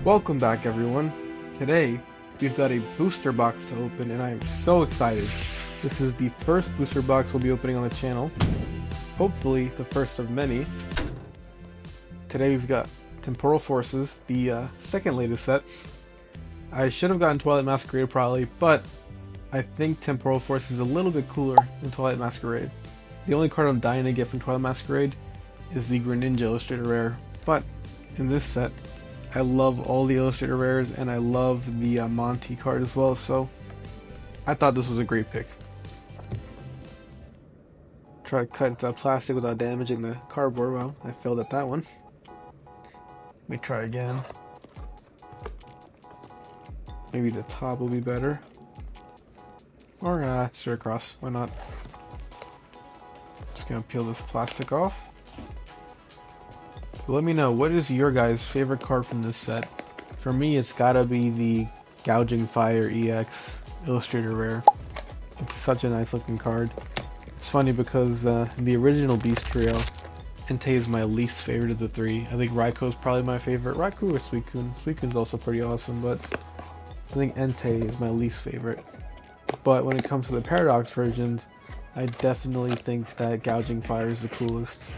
Welcome back, everyone. Today, we've got a booster box to open, and I am so excited. This is the first booster box we'll be opening on the channel. Hopefully, the first of many. Today, we've got Temporal Forces, the second latest set. I should have gotten Twilight Masquerade probably, but I think Temporal Forces is a little bit cooler than Twilight Masquerade. The only card I'm dying to get from Twilight Masquerade is the Greninja Illustrator Rare, but in this set, I love all the Illustrator Rares, and I love the Monty card as well, so I thought this was a great pick. Try to cut into that plastic without damaging the cardboard. Well, I failed at that one. Let me try again. Maybe the top will be better. Or straight across, why not? Just gonna peel this plastic off. Let me know, what is your guys' favorite card from this set? For me, it's gotta be the Gouging Fire EX Illustrator Rare. It's such a nice looking card. It's funny because in the original Beast Trio, Entei is my least favorite of the three. I think Raikou's probably my favorite. Raikou or Suicune. Suicune's also pretty awesome, but I think Entei is my least favorite. But when it comes to the Paradox versions, I definitely think that Gouging Fire is the coolest.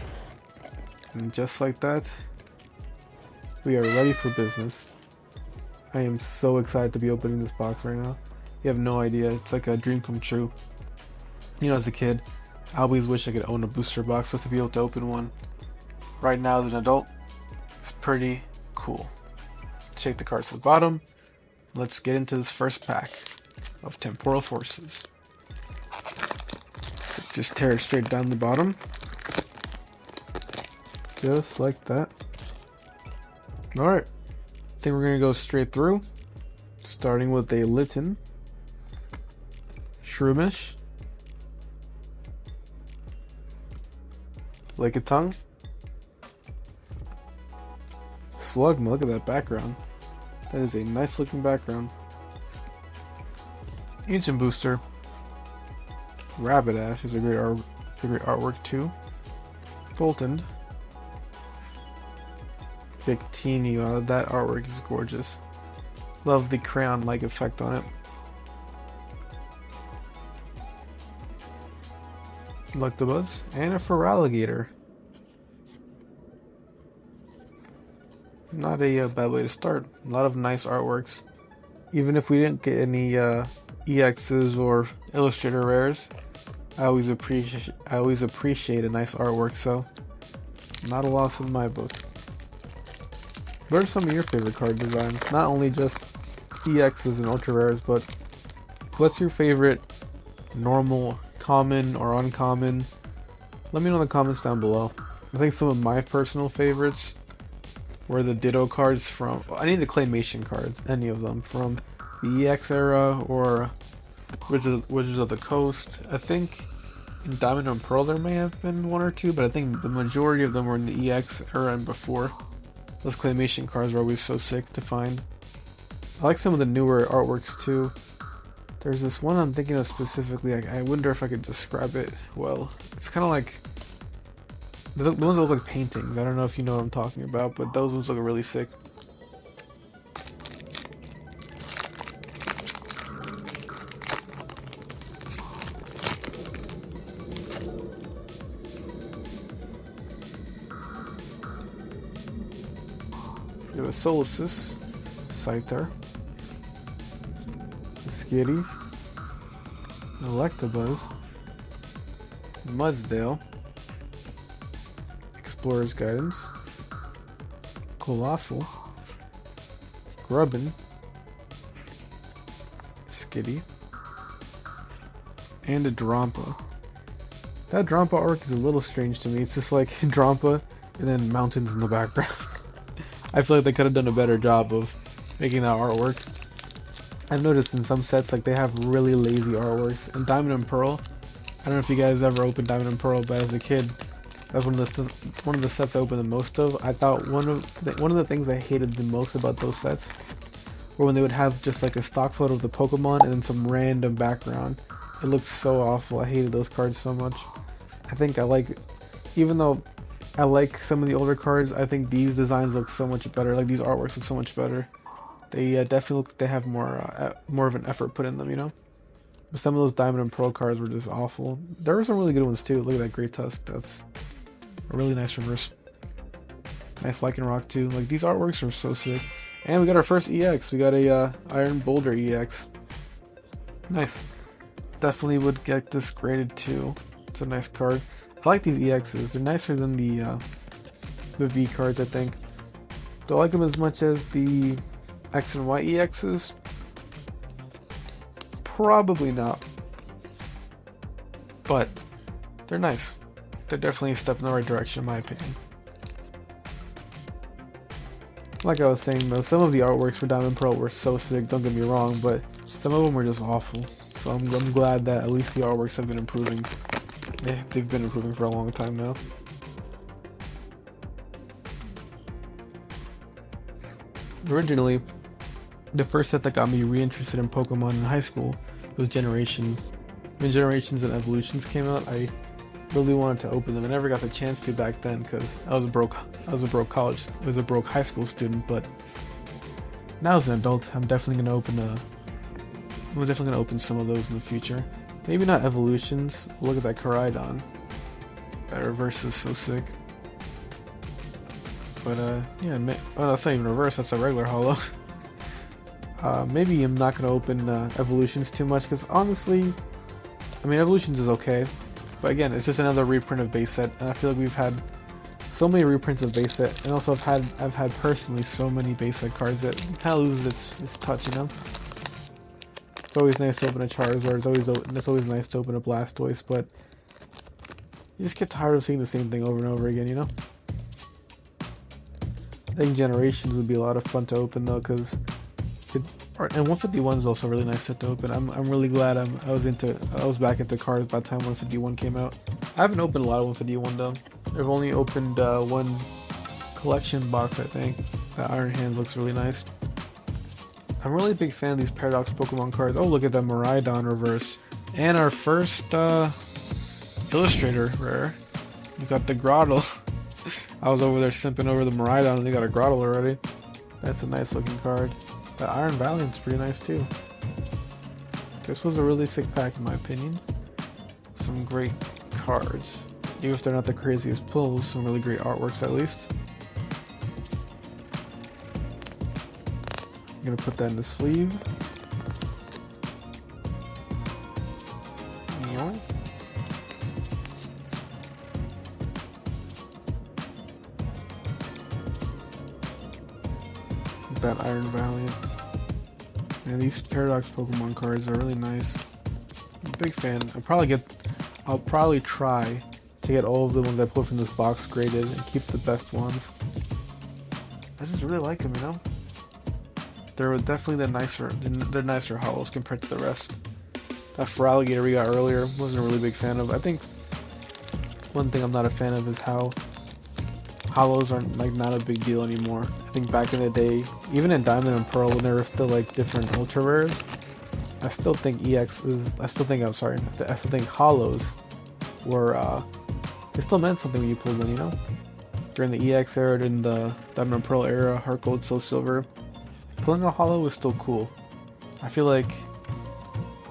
And just like that, we are ready for business. I am so excited to be opening this box right now. You have no idea, it's like a dream come true. You know, as a kid, I always wish I could own a booster box just to be able to open one. Right now, as an adult, it's pretty cool. Shake the cards to the bottom. Let's get into this first pack of Temporal Forces. Just tear it straight down the bottom. Just like that. Alright, I think we're going to go straight through, starting with a Litten, Shroomish, Lickitung, Slugma. Look at that background. That is a nice looking background. Ancient Booster, Rapidash is a great artwork too. Boltund, Victini. Wow, that artwork is gorgeous. Love the crayon-like effect on it. Electabuzz and a Feraligatr. Not a bad way to start. A lot of nice artworks. Even if we didn't get any EXs or Illustrator Rares, I always appreciate a nice artwork. So, not a loss in my book. What are some of your favorite card designs? Not only just EXs and ultra rares, but what's your favorite normal, common, or uncommon? Let me know in the comments down below. I think some of my personal favorites were the Ditto cards from any of the Claymation cards, any of them from the EX era or Wizards of the Coast. I think in Diamond and Pearl there may have been one or two, but I think the majority of them were in the EX era and before. Those Claymation cards are always so sick to find. I like some of the newer artworks too. There's this one I'm thinking of specifically. I wonder if I could describe it well. It's kind of like the ones that look like paintings. I don't know if you know what I'm talking about, but those ones look really sick. We have a Solosis, Scyther, a Skitty, an Electabuzz, Mudsdale, Explorer's Guidance, Colossal, Grubbin, Skitty, and a Drampa. That Drampa arc is a little strange to me. It's just like Drampa and then mountains in the background. I feel like they could have done a better job of making that artwork. I've noticed in some sets like they have really lazy artworks. In Diamond and Pearl, I don't know if you guys ever opened Diamond and Pearl, but as a kid, that's one of the sets I opened the most of. I thought one of the things I hated the most about those sets were when they would have just like a stock photo of the Pokemon and then some random background. It looked so awful. I hated those cards so much. I think I like, even though I like some of the older cards. I think these designs look so much better. Like these artworks look so much better. They definitely look like they have more of an effort put in them, you know. But some of those Diamond and Pearl cards were just awful. There were some really good ones too. Look at that Great Tusk. That's a really nice reverse. Nice Lycanroc too. Like these artworks are so sick. And we got our first EX. We got a Iron Boulder EX. Nice. Definitely would get this graded too. It's a nice card. I like these EXs. They're nicer than the V cards, I think. Do I like them as much as the X and Y EXs? Probably not. But they're nice. They're definitely a step in the right direction, in my opinion. Like I was saying though, some of the artworks for Diamond Pearl were so sick, don't get me wrong, but some of them were just awful. So I'm glad that at least the artworks have been improving. They've been improving for a long time now. Originally, the first set that got me reinterested in Pokemon in high school was Generation. When Generations and Evolutions came out, I really wanted to open them. I never got the chance to back then because I was a broke high school student. But now as an adult, I'm definitely gonna open some of those in the future. Maybe not Evolutions. Look at that Koraidon. That reverse is so sick. But yeah, oh, that's not even reverse. That's a regular holo. Maybe I'm not gonna open Evolutions too much because honestly, I mean Evolutions is okay. But again, it's just another reprint of base set, and I feel like we've had so many reprints of base set, and also I've had personally so many base set cards that it kind of loses its touch, you know. It's always nice to open a Charizard. It's always nice to open a Blastoise, but you just get tired of seeing the same thing over and over again, you know. I think Generations would be a lot of fun to open though, because and 151 is also a really nice set to open. I'm really glad I was back into cards by the time 151 came out. I haven't opened a lot of 151 though. I've only opened one collection box, I think. That Iron Hands looks really nice. I'm really a big fan of these Paradox Pokemon cards. Oh, look at that Miraidon reverse. And our first illustrator rare. We got the Grottle. I was over there simping over the Miraidon and they got a Grottle already. That's a nice looking card. The Iron Valiant's pretty nice too. This was a really sick pack in my opinion. Some great cards. Even if they're not the craziest pulls, some really great artworks at least. I'm gonna put that in the sleeve. That Iron Valiant. Man, these Paradox Pokemon cards are really nice. I'm a big fan. I'll probably try to get all of the ones I pull from this box graded and keep the best ones. I just really like them, you know? They're definitely they're nicer holos compared to the rest. That Feraligatr we got earlier, wasn't a really big fan of. I think one thing I'm not a fan of is how holos are like not a big deal anymore. I think back in the day, even in Diamond and Pearl when there were still like different ultra rares, I still think holos were it still meant something when you pulled them, you know? During the EX era, during the Diamond and Pearl era, Heart Gold, Soul Silver, pulling a holo was still cool. I feel like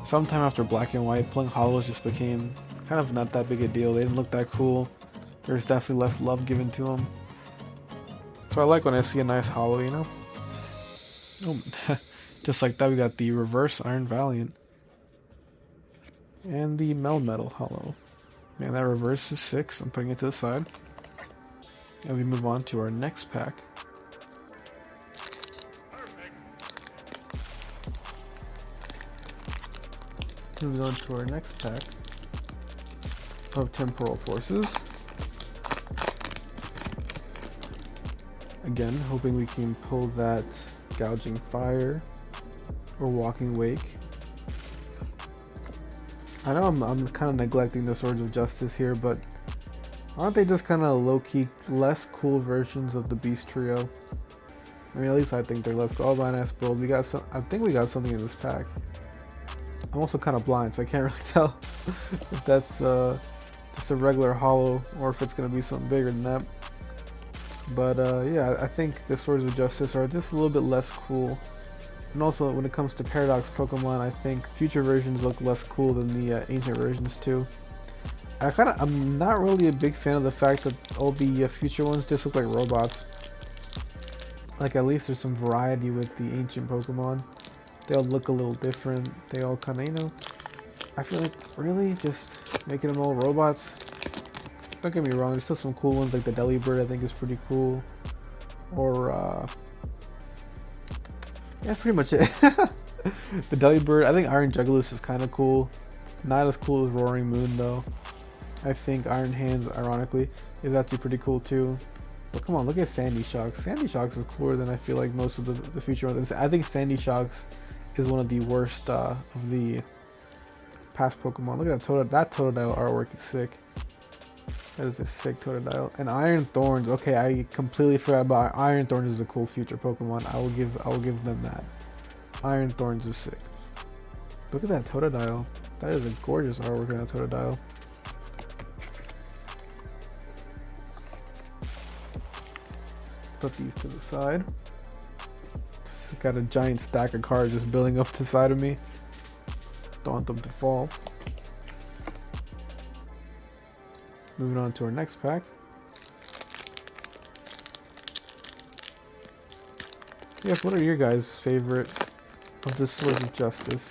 sometime after Black and White, pulling holos just became kind of not that big a deal. They didn't look that cool. There's definitely less love given to them. So I like when I see a nice holo, you know? Oh, just like that, we got the reverse Iron Valiant. And the Melmetal holo. Man, that reverse is sick, so I'm putting it to the side. And we move on to our next pack. Moving on to our next pack of Temporal Forces. Again, hoping we can pull that Gouging Fire or Walking Wake. I know I'm kind of neglecting the Swords of Justice here, but aren't they just kind of low-key less cool versions of the Beast Trio? I mean, at least I think they're less cool. All Ass Build. I think we got something in this pack. I'm also kind of blind, so I can't really tell if that's just a regular holo, or if it's gonna be something bigger than that. But yeah, I think the Swords of Justice are just a little bit less cool. And also, when it comes to Paradox Pokemon, I think future versions look less cool than the ancient versions too. I'm not really a big fan of the fact that all the future ones just look like robots. Like, at least there's some variety with the ancient Pokemon. They all look a little different. They all kind of, you know, I feel like, really? Just making them all robots? Don't get me wrong, there's still some cool ones, like the Delibird I think is pretty cool. Or, yeah, that's pretty much it. The Delibird, I think Iron Jugulis is kind of cool. Not as cool as Roaring Moon, though. I think Iron Hands, ironically, is actually pretty cool, too. But come on, look at Sandy Shocks. Sandy Shocks is cooler than I feel like most of the future ones. I think Sandy Shocks is one of the worst of the past Pokemon. Look at that Totodile artwork is sick. That is a sick Totodile. And Iron Thorns. Okay, I completely forgot about Iron Thorns is a cool future Pokemon. I will give them that. Iron Thorns is sick. Look at that Totodile. That is a gorgeous artwork on that Totodile. Put these to the side. Just got a giant stack of cards just building up to the side of me. Don't want them to fall. Moving on to our next pack. Yes, what are your guys' favorite of the Swords of Justice?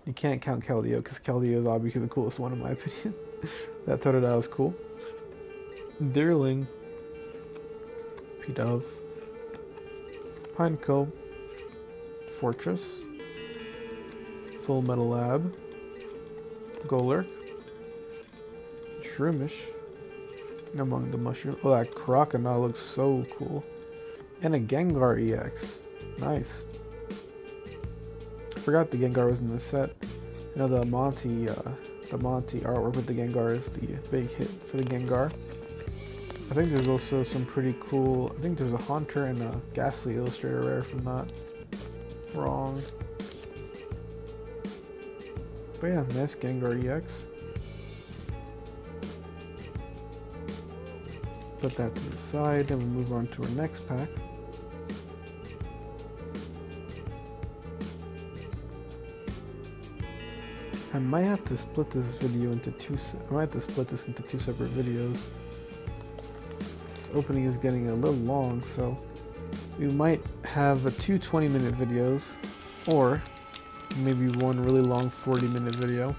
You can't count Keldeo, because Keldeo is obviously the coolest one in my opinion. That Totodile is cool. Deerling. Pidove. Pineco. Fortress. Full Metal Lab. Golurk. Shroomish. Among the mushrooms. Oh, that Crocodile looks so cool. And a Gengar EX. Nice. I forgot the Gengar was in the set. You know, the Monty artwork with the Gengar is the big hit for the Gengar. I think there's also some pretty cool. I think there's a Haunter and a Ghastly Illustrator rare, if I'm not wrong. But yeah, nice Gengar EX. Put that to the side, and we move on to our next pack. I might have to split this video into two separate videos. This opening is getting a little long, so we might have two 20-minute videos, or maybe one really long 40-minute video.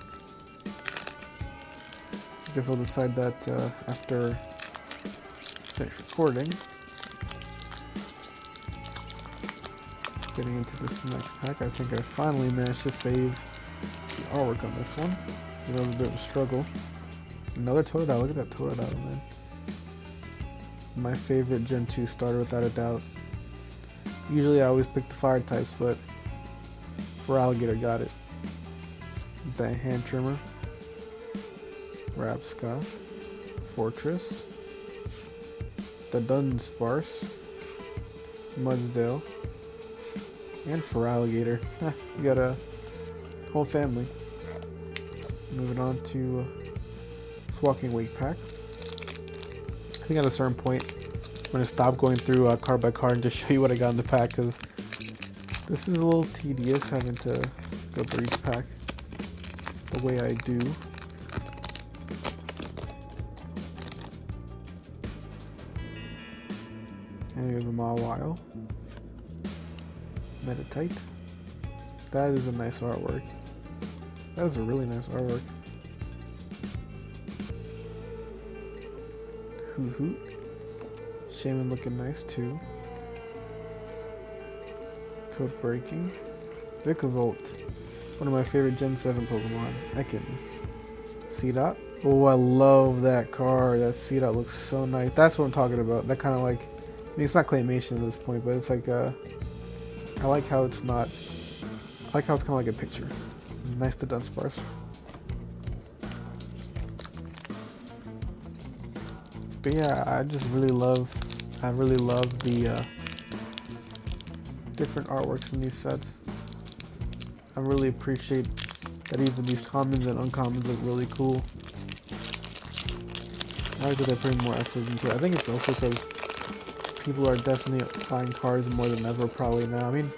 I guess I'll decide that after finish recording. Getting into this next pack, I think I finally managed to save the artwork on this one. It was a bit of a struggle. Another Totodile. Look at that Totodile, man. My favorite Gen 2 starter, without a doubt. Usually I always pick the fire types, but for Alligator, got it. The Hand Trimmer. Rapscott. Fortress. The Dunsparce. Mudsdale. And for Alligator. You got a whole family. Moving on to Walking Wake pack. I think at a certain point I'm going to stop going through card by card and just show you what I got in the pack, because this is a little tedious having to go through each pack the way I do. And we have a Mawile. Meditite. That is a nice artwork. That is a really nice artwork. Hoot. Shaman looking nice too. Code Breaking. Vikavolt. One of my favorite Gen 7 Pokemon. Ekans. Seedot. Oh, I love that card. That Seedot looks so nice. That's what I'm talking about. That kind of like, I mean, it's not claymation at this point, but it's like I like how it's not. I like how it's kind of like a picture. Nice to Dunsparce. But yeah, I really love the different artworks in these sets. I really appreciate that even these commons and uncommons look really cool. I like that they're putting more effort into it. I think it's also because people are definitely buying cards more than ever probably now. I mean,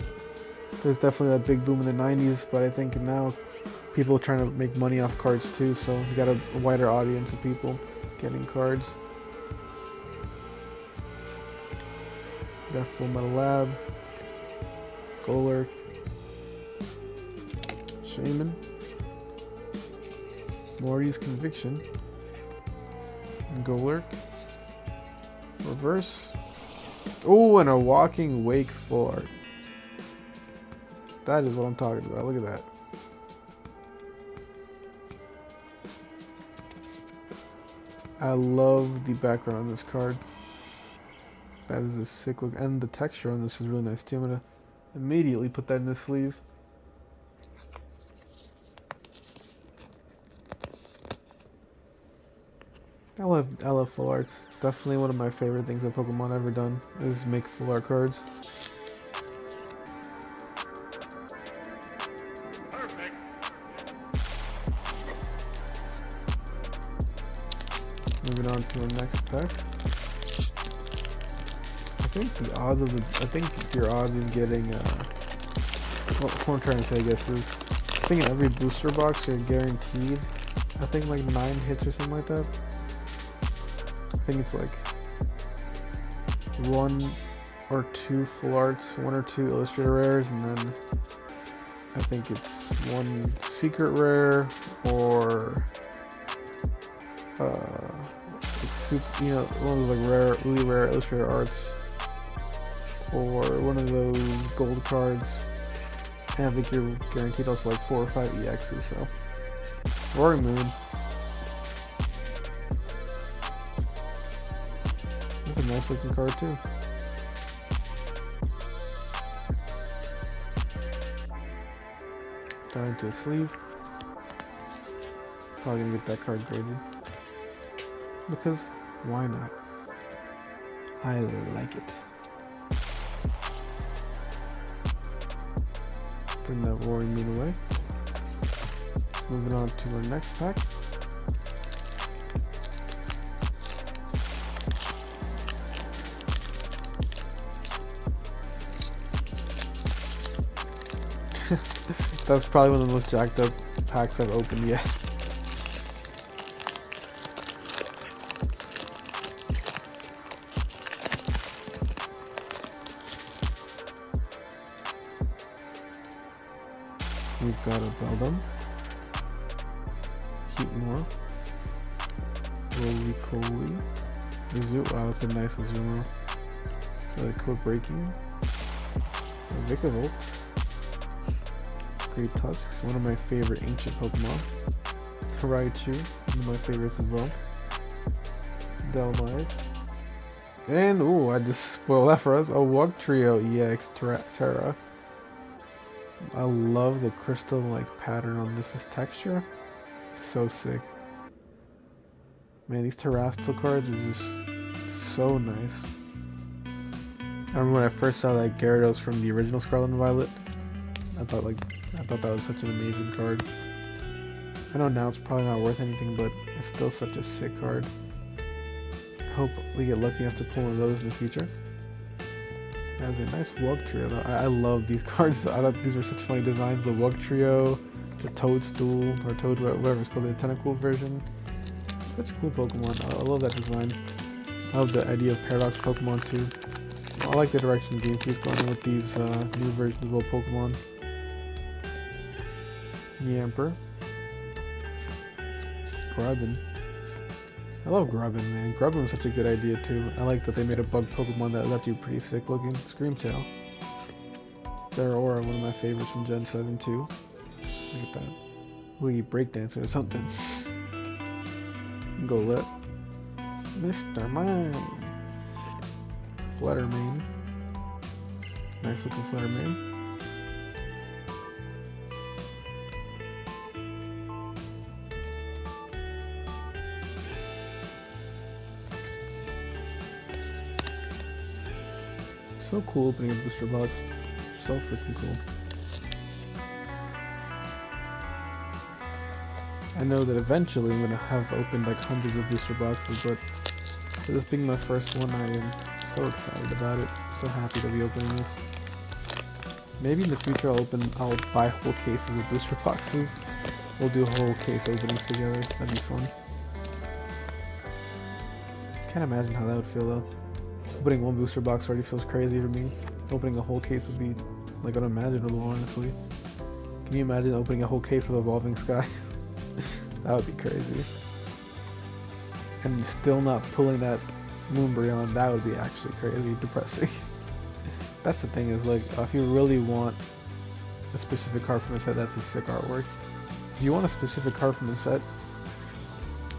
there's definitely that big boom in the 90s, but I think now people are trying to make money off cards too, so you got a wider audience of people getting cards. Got Full Metal Lab, Golurk, Shaman, Morty's Conviction, Golurk, Reverse. Oh, and a Walking Wake full art. That is what I'm talking about. Look at that. I love the background on this card. That is a sick look. And the texture on this is really nice too. I'm going to immediately put that in the sleeve. I love full arts. Definitely one of my favorite things that Pokemon ever done is make full art cards. Perfect. Moving on to our next pack. I think your odds of getting what I'm trying to say, I guess, is I think in every booster box you're guaranteed I think like 9 hits or something like that. I think it's like 1 or 2 full arts, 1 or 2 illustrator rares, and then I think it's 1 secret rare or like super, you know, one of those like rare, really rare illustrator arts, or one of those gold cards. And I think you're guaranteed also like 4 or 5 EXs. So Roaring Moon. That's a nice looking card too. Down into a sleeve. Probably gonna get that card graded. Because why not? I like it. Bring that Roaring Moon away. Moving on to our next pack. That's probably one of the most jacked up packs I've opened yet. We've got a Beldum, Heatmore, Roly Coly, Mizzou. Wow, that's a nice Mizzou. Code Breaking, Vikavolt, Great Tusks, one of my favorite ancient Pokemon, Raichu, one of my favorites as well, Delmise, and ooh, I just spoiled that for us, a Wugtrio EX Terra. I love the crystal like pattern on this texture. So sick. Man, these Terrestrial cards are just so nice. I remember when I first saw that Gyarados from the original Scarlet and Violet. I thought that was such an amazing card. I know now it's probably not worth anything, but it's still such a sick card. I hope we get lucky enough to pull one of those in the future. That was a nice Wugtrio though. I love these cards. I thought these were such funny designs. The Wugtrio, the Toadstool, or Toad, whatever it's called, the tentacle version. Such a cool Pokemon. I love that design. I love the idea of Paradox Pokemon too. I like the direction Game Freak's going in with these new versions of old Pokemon. Yamper. Grubbin. I love Grubbin, man. Grubbin was such a good idea too. I like that they made a bug Pokemon that was actually pretty sick looking. Screamtail. Zeraora, one of my favorites from Gen 7 too. Look at that. Wiggy Breakdancer or something. Golett. Mr. Mime. Fluttermane. Nice looking Fluttermane. So cool opening a booster box. So freaking cool. I know that eventually I'm gonna have opened like hundreds of booster boxes, but for this being my first one, I am so excited about it. So happy to be opening this. Maybe in the future I'll buy whole cases of booster boxes. We'll do whole case openings together. That'd be fun. Can't imagine how that would feel though. Opening one booster box already feels crazy to me. Opening a whole case would be like unimaginable, honestly. Can you imagine opening a whole case of Evolving Skies? That would be crazy. And still not pulling that Moonbreon, that would be actually crazy depressing. That's the thing, is like, if you really want a specific card from a set, that's a sick artwork. If you want a specific card from a set,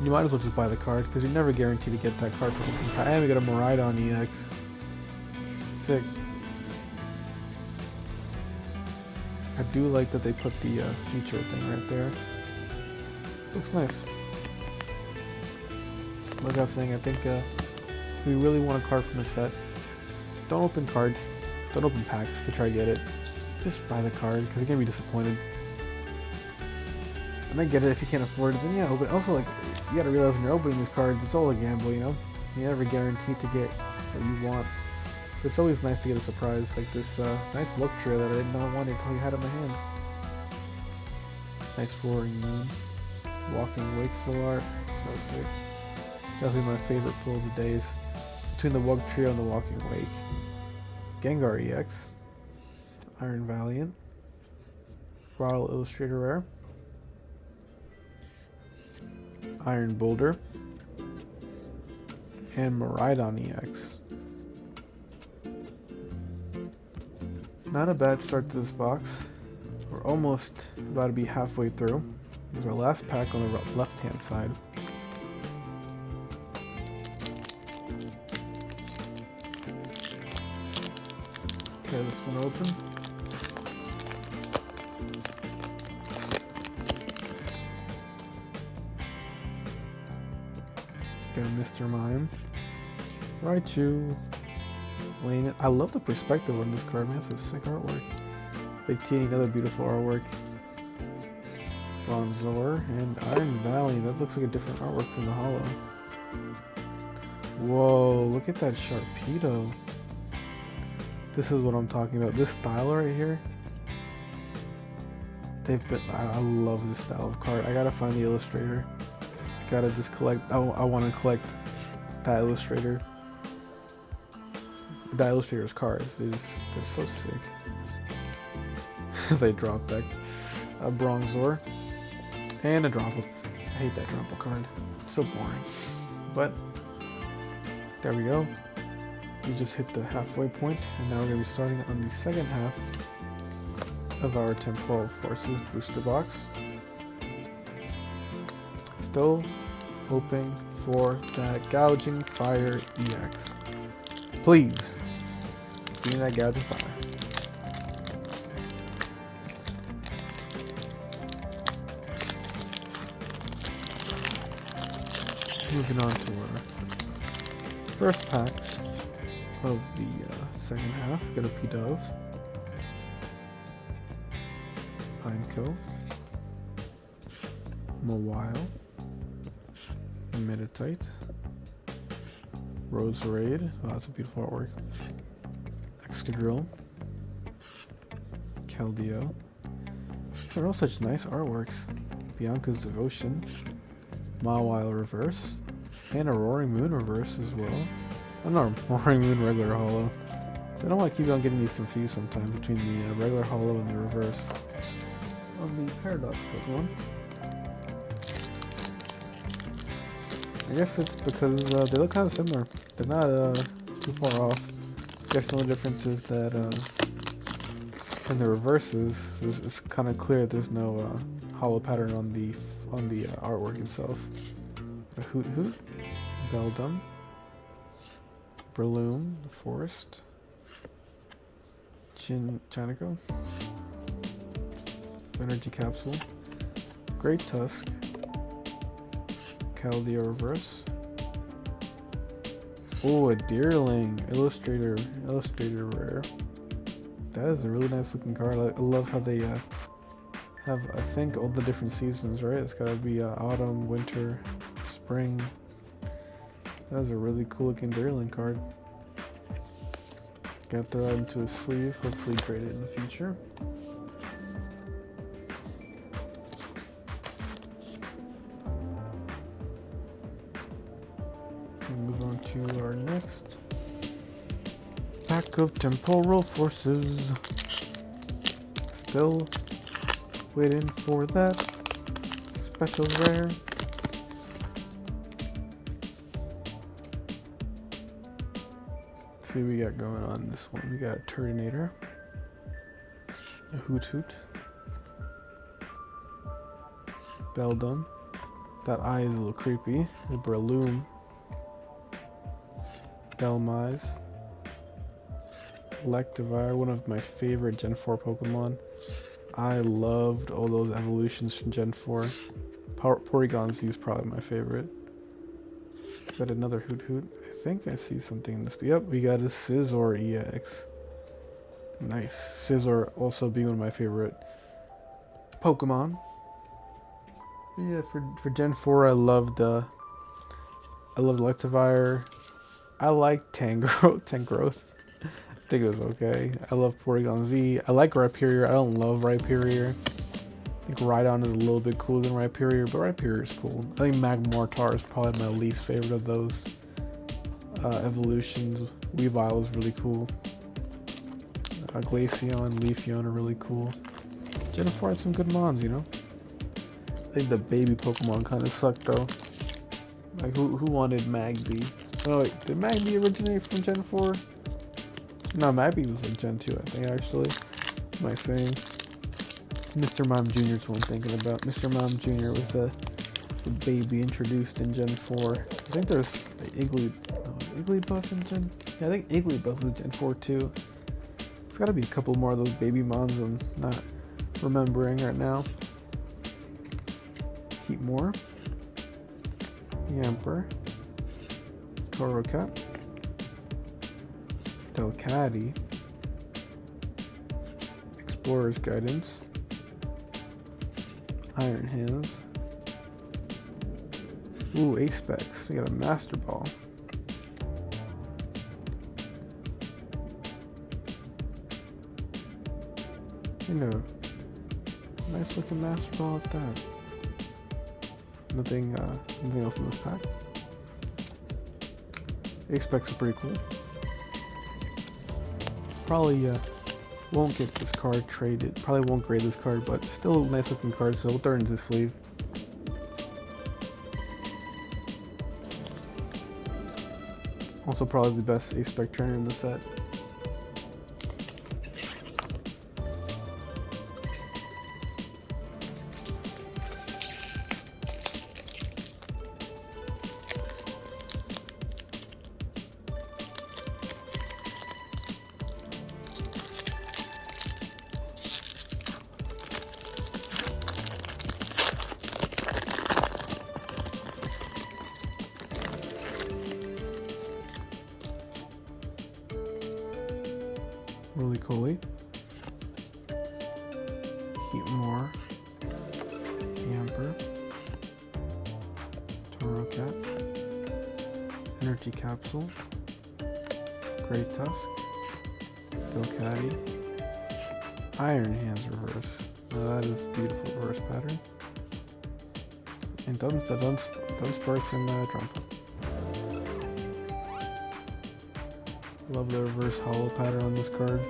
you might as well just buy the card, because you're never guaranteed to get that card from something. And we got a Miraidon EX. Sick. I do like that they put the future thing right there. Looks nice. Like I was saying, I think if you really want a card from a set, don't open cards, don't open packs to try to get it. Just buy the card, because you're going to be disappointed. And I get it, if you can't afford it, then yeah, open it. Also, like, you gotta realize when you're opening these cards, it's all a gamble, you know? You're never guaranteed to get what you want. But it's always nice to get a surprise, like this nice Luck Trio that I did not want until you had it in my hand. Nice Roaring Moon. Walking Wakeful art. So sick. Definitely my favorite pull of the days. Between the Wug Trio and the Walking Wake. Gengar EX. Iron Valiant. Throttle Illustrator Rare. Iron Boulder. And Miraidon EX. Not a bad start to this box. We're almost about to be halfway through. This is our last pack on the left-hand side. Okay, this one open. Got Mr. Mime. Raichu. Lane. I love the perspective on this card, man. It's a sick artwork. Big T, another beautiful artwork. Bronzor and Iron Valley. That looks like a different artwork from the holo. Whoa, look at that Sharpedo. This is what I'm talking about. This style right here. I love this style of card. I gotta find the illustrator. I gotta just collect. I want to collect that illustrator. That illustrator's cards. They're so sick. As I drop back a Bronzor and a Dropple. I hate that Dropple card. It's so boring. But there we go. We just hit the halfway point, and now we're gonna be starting on the second half of our Temporal Forces booster box. Still hoping for that Gouging Fire EX. Please, give me that Gouging Fire. Moving on to our first pack of the second half. Got a P-Dove, Pineco, Mawile, Meditite, Roserade. Oh, that's a beautiful artwork. Excadrill, Keldeo. They're all such nice artworks. Bianca's Devotion, Mawile Reverse, and a Roaring Moon Reverse as well. I'm not Roaring Moon regular holo. I don't know why I keep on getting these confused sometimes between the regular holo and the reverse on the Paradox Pokemon. I guess it's because they look kind of similar. They're not too far off. I guess the only difference is that in the reverses, it's kind of clear there's no holo pattern on the artwork itself. A Hoot Hoot, Beldum, Breloom, the Forest, Chanico, Energy Capsule, Great Tusk, Keldeo Reverse. Oh, a Deerling Illustrator Rare. That is a really nice looking card. I love how they have, I think, all the different seasons, right? It's gotta be autumn, winter, spring. That is a really cool looking Daryling card. Gonna throw that into a sleeve, hopefully trade it in the future. And move on to our next pack of Temporal Forces. Still waiting for that special rare. Let's see what we got going on in this one. We got a Turtonator, a Hoot Hoot, Beldum. That eye is a little creepy. A Breloom, Delmise, Electivire, one of my favorite Gen 4 Pokemon. I loved all those evolutions from Gen 4. Porygon Z is probably my favorite. Got another Hoot Hoot. I think I see something in this. Yep, we got a Scizor EX. Nice. Scizor also being one of my favorite Pokemon. But yeah, for Gen 4, I loved Electivire. I like Tangrowth. I think it was okay. I love Porygon Z. I like Rhyperior. I don't love Rhyperior. I think Rhydon is a little bit cooler than Rhyperior, but Rhyperior is cool. I think Magmortar is probably my least favorite of those evolutions. Weavile is really cool. Glaceon, Leafeon are really cool. Gen 4 had some good mons, you know? I think the baby Pokemon kind of sucked though. Like, who wanted Magby? Oh wait, did Magby originate from Gen 4? No, Magby was like Gen 2, I think, actually. What am I saying? Mr. Mime Jr. is what I'm thinking about. Mr. Mime Jr. was a baby introduced in Gen 4. I think there's like, Igglybuff in Gen... Yeah, I think Igglybuff was Gen 4 too. There's gotta be a couple more of those baby mons I'm not remembering right now. Keep more. Yamper. Torracat. Delcatty. Explorer's Guidance. Iron Hands. Ooh, Apex. We got a Master Ball. You know, nice looking Master Ball at that. Nothing else in this pack. Apex are pretty cool. Probably won't get this card traded. Probably won't grade this card, but still a nice looking card, so we'll throw it into the sleeve. Also probably the best Apex trainer in the set. Really coolly. Heatmore. Yamper. Torracat. Energy Capsule. Great Tusk. Delcatty. Iron Hands reverse. Now that is a beautiful reverse pattern. And Dunsparce and Drump. Love the reverse holo pattern on this card.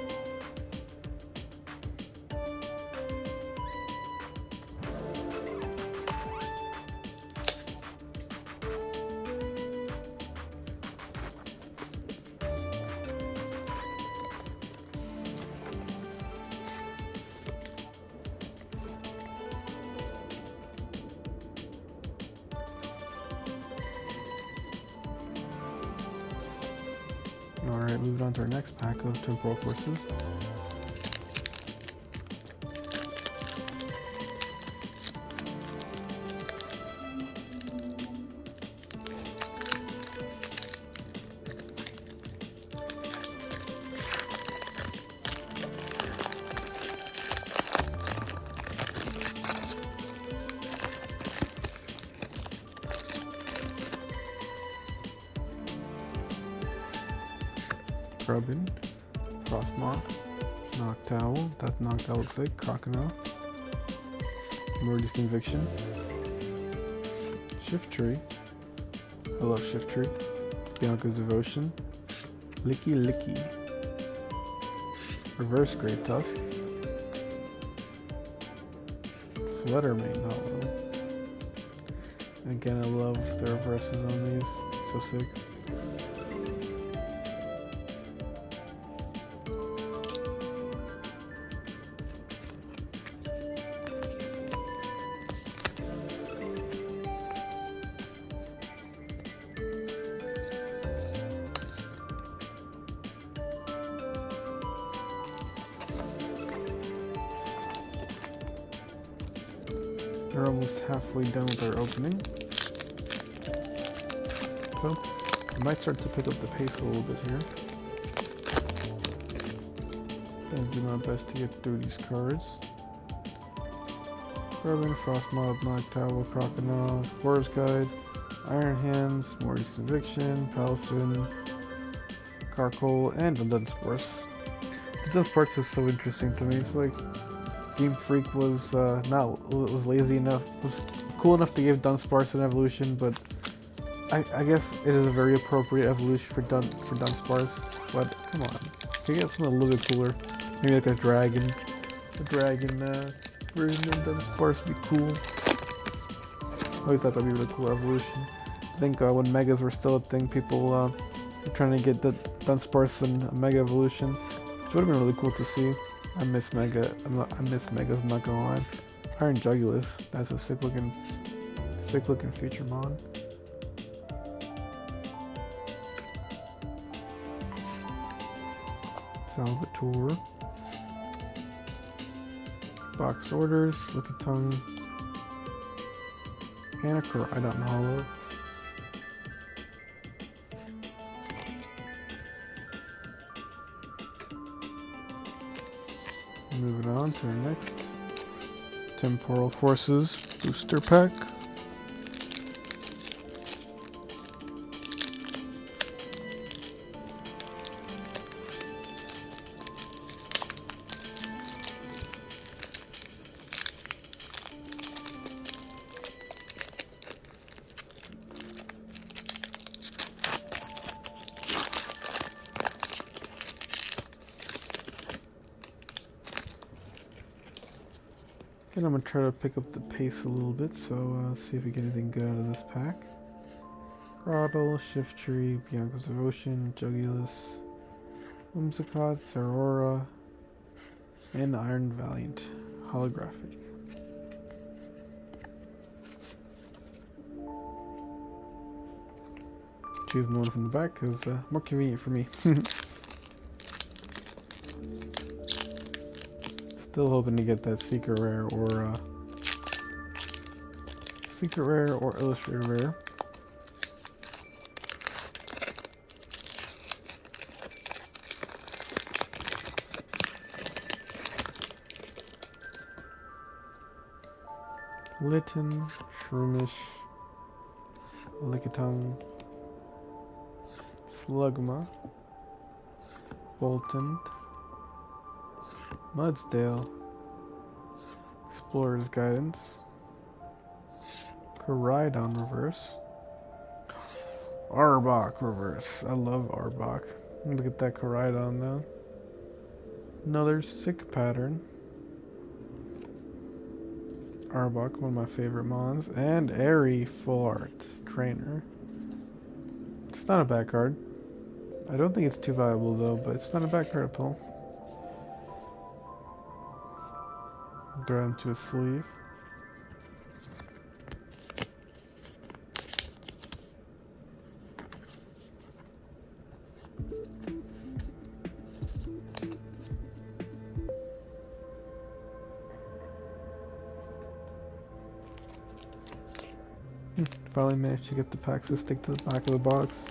Alright, moving on to our next pack of Temporal Forces. Scrubbin, Frostmoth, Noctowl, that's Noctowl looks like, Crocodile, Morty's Conviction, Shiftry, I love Shiftry, Bianca's Devotion, Licky Licky, Reverse Great Tusk, Fluttermane Hollow. Again, I love the reverses on these, so sick. We're almost halfway done with our opening. So, I might start to pick up the pace a little bit here. Gonna do my best to get through these cards. Robin, Frostmoth, Noctowl, Crocodile, Explorer's Guide, Iron Hands, Morty's Conviction, Palafin, Carcoal, and the Dunsparce. The Dunsparce is so interesting to me. It's like Game Freak was was lazy enough, was cool enough to give Dunsparce an evolution, but I guess it is a very appropriate evolution for Dunsparce. But come on, can you get something a little bit cooler? Maybe like a dragon version of Dunsparce would be cool. I always thought that'd be a really cool evolution. I think when Megas were still a thing, people were trying to get the Dunsparce in a Mega evolution, which would have been really cool to see. I miss Mega. I miss Megas. I'm not gonna lie. Iron Jugulus. That's a sick looking feature mon. Salvatore. Box orders. Lickitung. And a Koraidon Hollow. Moving on to our next Temporal Forces booster pack. And I'm going to try to pick up the pace a little bit, so see if we get anything good out of this pack. Groddle, Shiftry, Bianca's Devotion, Jugulus, Whimsicott, Aurora, and Iron Valiant, holographic. Choosing the one from the back because more convenient for me. Still hoping to get that secret rare or illustrator rare. Litten, Shroomish, Lickitung, Slugma, Bolton, Mudsdale, Explorer's Guidance, Koraidon reverse, Arbok reverse. I love Arbok. Look at that Koraidon though. Another sick pattern. Arbok, one of my favorite mons, and Airy Full Art Trainer. It's not a bad card. I don't think it's too valuable though, but it's not a bad card to pull. Throw into a sleeve. Finally managed to get the packs to stick to the back of the box.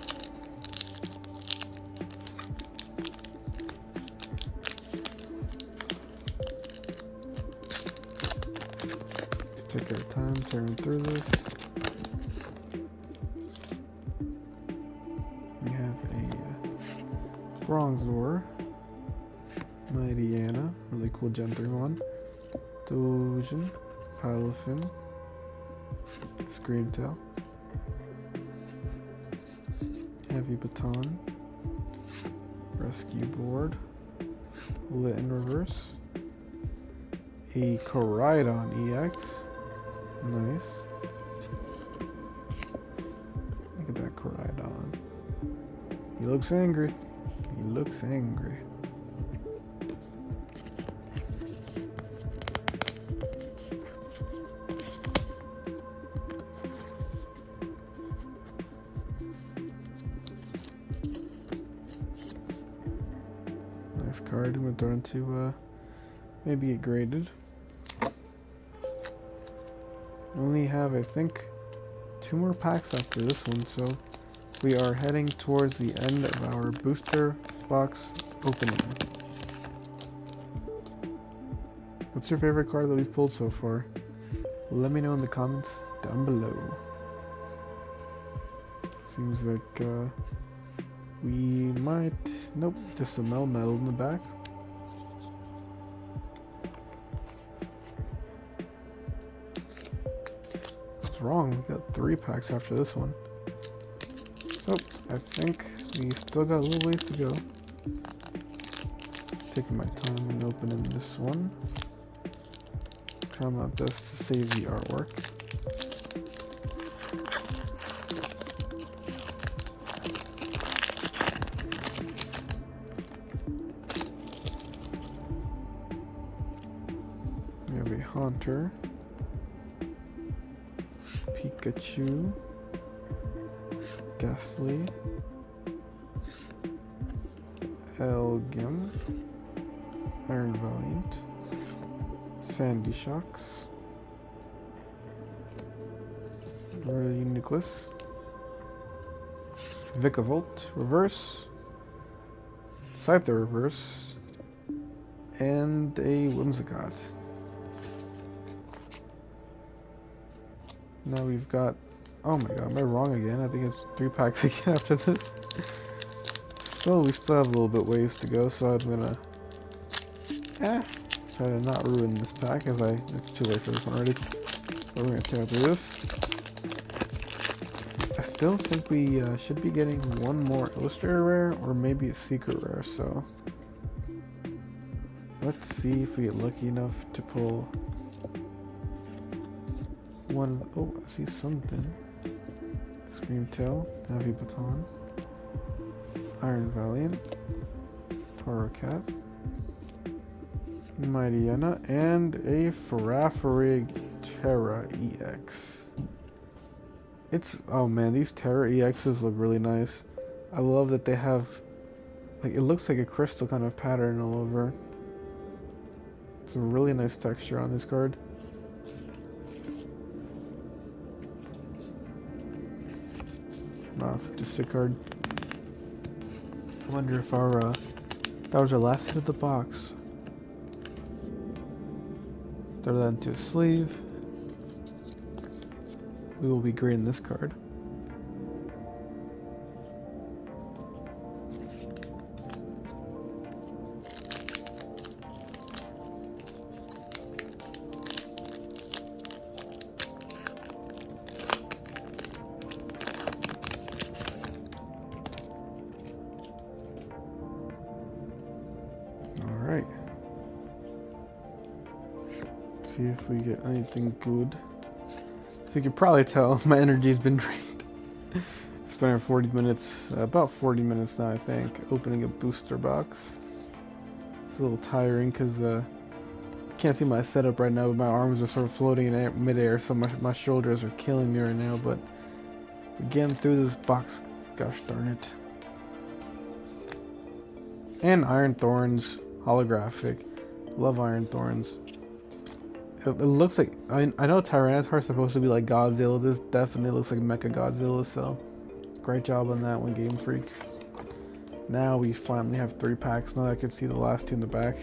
Take our time turning through this. We have a Bronzor, Mightyena, really cool Gen 3 one, Gouging, Pilafin, Screamtail, Heavy Baton, Rescue Board, Lit in Reverse, a Koraidon EX, nice. Look at that Koraidon. He looks angry. He looks angry. Nice card. I'm gonna throw into maybe get graded. Only have, I think, 2 more packs after this one, so we are heading towards the end of our booster box opening. What's your favorite card that we've pulled so far? Let me know in the comments down below. Seems like we might... Nope, just a Melmetal in the back. What's wrong? We got 3 packs after this one. So, I think we still got a little ways to go. Taking my time and opening this one. Trying my best to save the artwork. We have a Haunter, Pikachu, Ghastly, Elgim, Iron Valiant, Sandy Shocks, Uniqueless, Vikavolt Reverse, Scyther Reverse, and a Whimsicott. Now we've got... Oh my god, am I wrong again? I think it's 3 packs again after this. So we still have a little bit ways to go, so I'm gonna try to not ruin this pack, as it's too late for this one already. But we're gonna tear through this. I still think we should be getting one more illustrator rare, or maybe a secret rare, so let's see if we get lucky enough to pull one of the... Oh, I see something. Screamtail, Heavy Baton, Iron Valiant, Torracat, Mightyena, and a Farafrig Terra EX. It's... Oh man, these Terra EXs look really nice. I love that they have... Like, it looks like a crystal kind of pattern all over. It's a really nice texture on this card. Wow, such a sick card. I wonder if our that was our last hit of the box. Throw that into a sleeve. We will be grading this card. Alright. See if we get anything good. So you can probably tell my energy's been drained. Spending 40 minutes, about 40 minutes now I think, opening a booster box. It's a little tiring because I can't see my setup right now, but my arms are sort of floating in midair, so my shoulders are killing me right now, but we're getting through this box, gosh darn it. And Iron Thorns, holographic. Love Iron Thorns. It looks like... I know Tyranitar is supposed to be like Godzilla. This definitely looks like Mecha Godzilla, so... Great job on that one, Game Freak. Now we finally have 3 packs. Now I can see the last 2 in the back.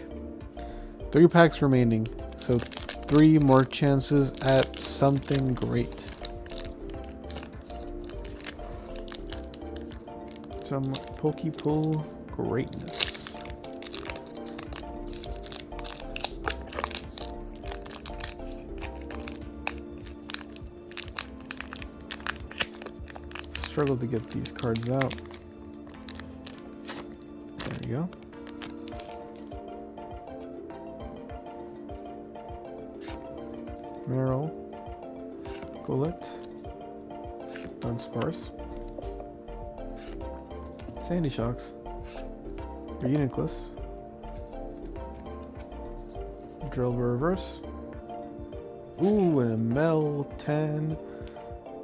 3 packs remaining. So 3 more chances at something great. Some Pokepull greatness. Struggle to get these cards out. There you go. Meryl, Bullet, Dunsparce, Sandy Shocks, Reuniclus, Drillbur Reverse, ooh, and a Mel 10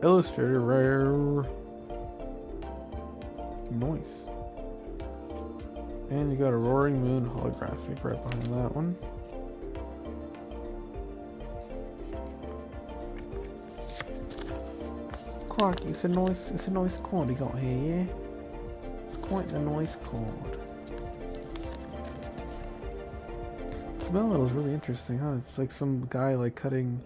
Illustrator Rare. Nice. And you got a Roaring Moon holographic right behind that one. Crikey, it's a nice card you got here, yeah? It's quite a nice card. This Melmetal is really interesting, huh? It's like some guy like cutting.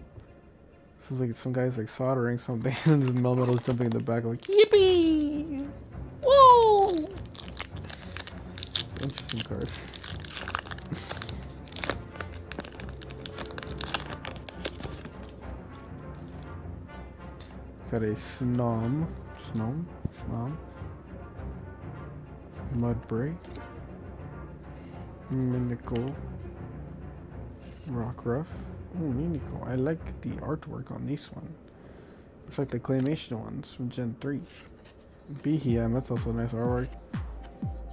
This is like some guy's like soldering something, and this Melmetal's jumping in the back like yippee! Whoa! It's an interesting card. Got a Snom, Mudbray, Minicle, Rockruff. Oh, Minicle. I like the artwork on this one. It's like the claymation ones from Gen 3. Behem, that's also nice artwork.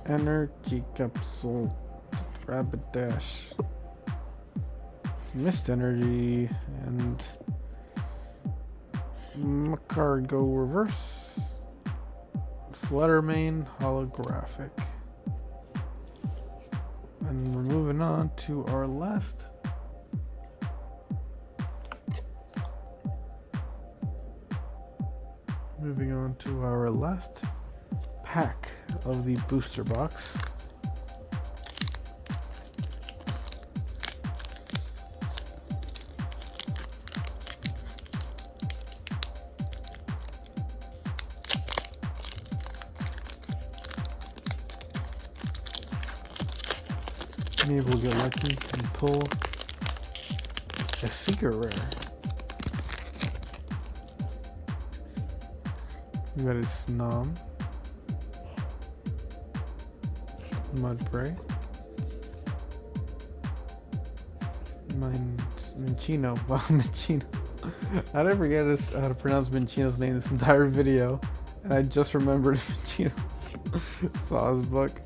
Energy Capsule, Rapidash, Mist Energy, and Macargo Reverse, Fluttermane holographic. And we're moving on to our last pack of the booster box. Maybe we'll get lucky and pull a secret rare. We got a Snom, Mudbray, Minchino. Wow, Minchino. I never forget how to pronounce Minchino's name this entire video, and I just remembered Minchino. Saw his book.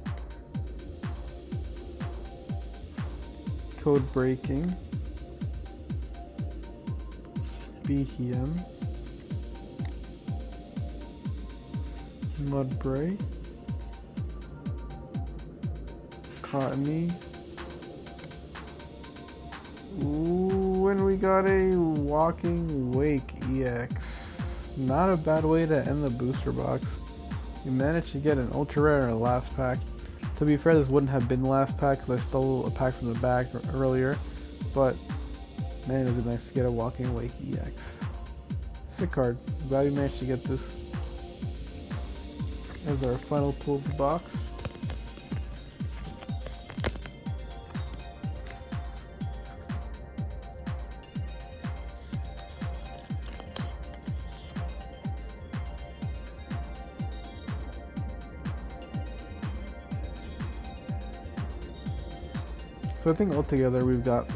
Code Breaking, Behem, Mudbray, Cottony. Ooh, and we got a Walking Wake EX. Not a bad way to end the booster box. We managed to get an ultra rare in our last pack. To be fair, this wouldn't have been the last pack because I stole a pack from the back earlier, but man, is it nice to get a Walking Wake EX. Sick card. Glad we managed to get this. As our final pull of the box. So I think altogether we've got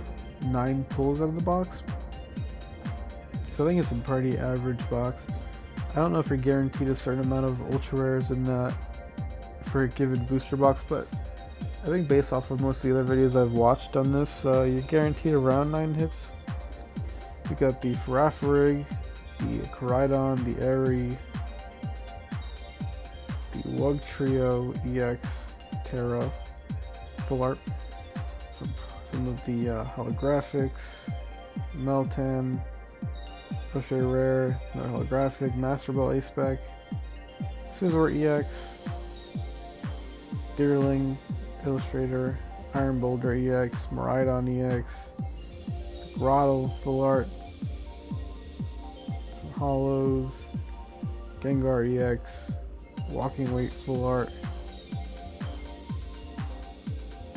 9 pulls out of the box. So I think it's a pretty average box. I don't know if you're guaranteed a certain amount of ultra rares in that for a given booster box, but I think based off of most of the other videos I've watched on this, you're guaranteed around 9 hits. We got the Farafrig, the Koraidon, the Airy, the Wugtrio EX, Terra, full art. Some of the holographics, Meltan, Illustrator Rare, another holographic, Master Ball Ace-Spec, Scizor EX, Deerling, Illustrator, Iron Boulder EX, Miraidon EX, Grottle, full art, some holos, Gengar EX, Walking Wake full art,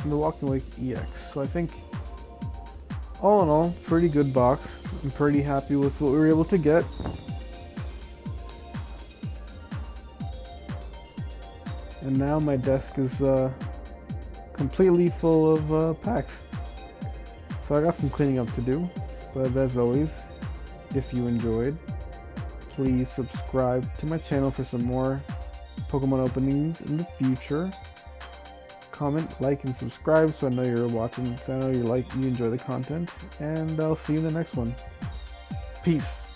from the Walking Wake EX. So I think, all in all, pretty good box. I'm pretty happy with what we were able to get. And now my desk is completely full of packs. So I got some cleaning up to do. But as always, if you enjoyed, please subscribe to my channel for some more Pokemon openings in the future. Comment, like, and subscribe so I know you're watching, so I know you enjoy the content. And I'll see you in the next one. Peace.